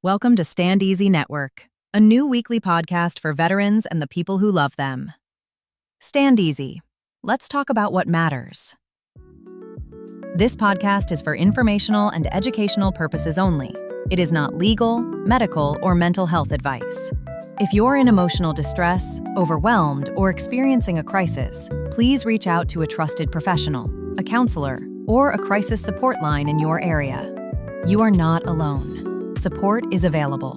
Welcome to Stand Easy Network, a new weekly podcast for veterans and the people who love them. Stand Easy. Let's talk about what matters. This podcast is for informational and educational purposes only. It is not legal, medical, or mental health advice. If you're in emotional distress, overwhelmed, or experiencing a crisis, please reach out to a trusted professional, a counselor, or a crisis support line in your area. You are not alone. Support is available.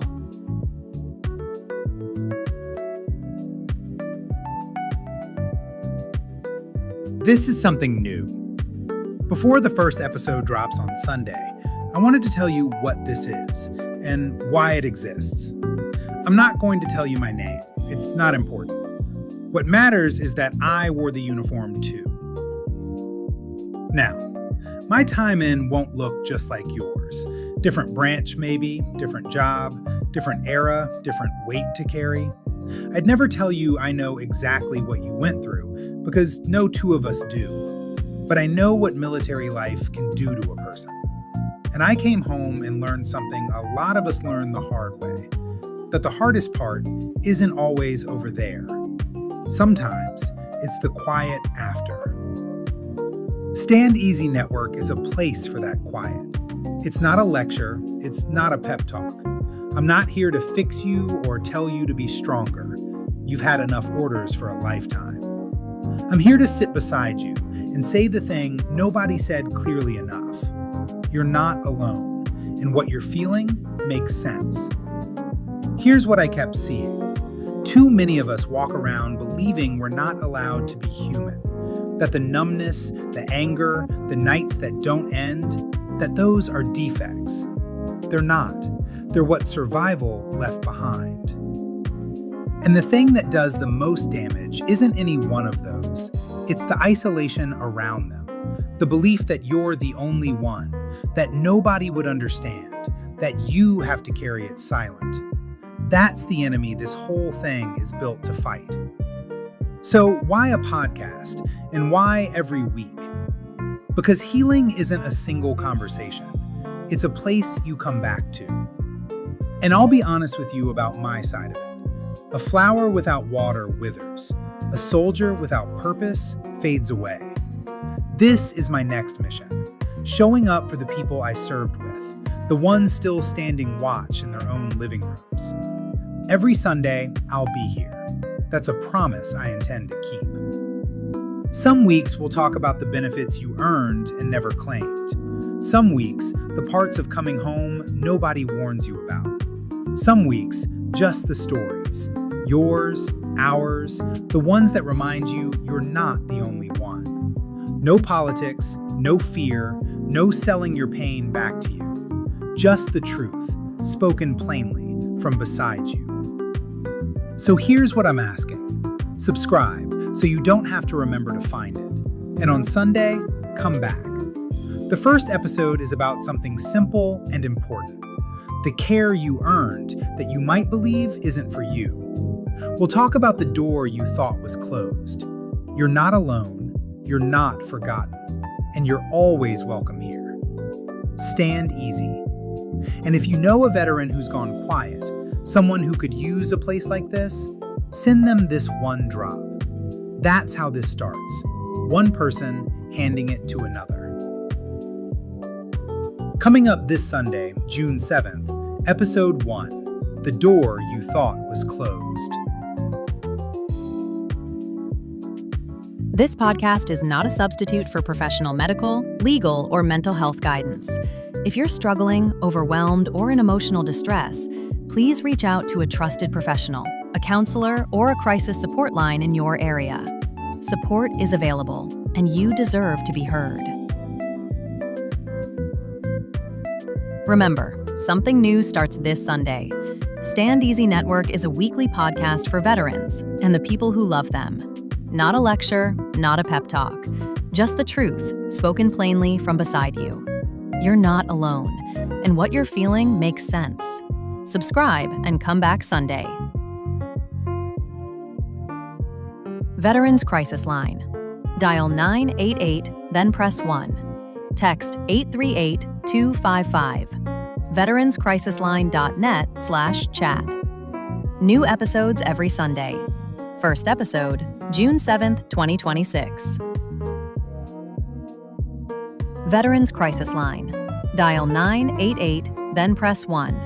This is something new. Before the first episode drops on Sunday, I wanted to tell you what this is and why it exists. I'm not going to tell you my name. It's not important. What matters is that I wore the uniform too. Now, my time in won't look just like yours. Different branch maybe, different job, different era, different weight to carry. I'd never tell you I know exactly what you went through, because no two of us do. But I know what military life can do to a person. And I came home and learned something a lot of us learn the hard way. That the hardest part isn't always over there. Sometimes it's the quiet after. Stand Easy Network is a place for that quiet. It's not a lecture, it's not a pep talk. I'm not here to fix you or tell you to be stronger. You've had enough orders for a lifetime. I'm here to sit beside you and say the thing nobody said clearly enough. You're not alone, and what you're feeling makes sense. Here's what I kept seeing. Too many of us walk around believing we're not allowed to be human. That the numbness, the anger, the nights that don't end, that those are defects. They're not. They're what survival left behind. And the thing that does the most damage isn't any one of those. It's the isolation around them. The belief that you're the only one, that nobody would understand, that you have to carry it silent. That's the enemy this whole thing is built to fight. So why a podcast, and why every week? Because healing isn't a single conversation. It's a place you come back to. And I'll be honest with you about my side of it. A flower without water withers. A soldier without purpose fades away. This is my next mission. Showing up for the people I served with, the ones still standing watch in their own living rooms. Every Sunday, I'll be here. That's a promise I intend to keep. Some weeks we'll talk about the benefits you earned and never claimed. Some weeks, the parts of coming home nobody warns you about. Some weeks, just the stories. Yours, ours, the ones that remind you you're not the only one. No politics, no fear, no selling your pain back to you. Just the truth, spoken plainly from beside you. So here's what I'm asking. Subscribe so you don't have to remember to find it. And on Sunday, come back. The first episode is about something simple and important. The care you earned that you might believe isn't for you. We'll talk about the door you thought was closed. You're not alone, you're not forgotten, and you're always welcome here. Stand easy. And if you know a veteran who's gone quiet, someone who could use a place like this, send them this one drop. That's how this starts. One person handing it to another. Coming up this Sunday, June 7th, Episode 1, The Door You Thought Was Closed. This podcast is not a substitute for professional medical, legal, or mental health guidance. If you're struggling, overwhelmed, or in emotional distress, please reach out to a trusted professional, a counselor, or a crisis support line in your area. Support is available, and you deserve to be heard. Remember, something new starts this Sunday. Stand Easy Network is a weekly podcast for veterans and the people who love them. Not a lecture, not a pep talk, just the truth, spoken plainly from beside you. You're not alone, and what you're feeling makes sense. Subscribe and come back Sunday. Veterans Crisis Line. Dial 988, then press 1. Text 838-255. veteranscrisisline.net/chat. New episodes every Sunday. First episode, June 7th, 2026. Veterans Crisis Line. Dial 988, then press 1.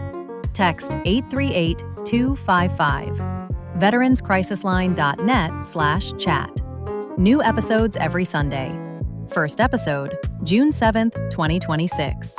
Text 838-255. veteranscrisisline.net/chat. New episodes every Sunday. First episode, June 7th, 2026.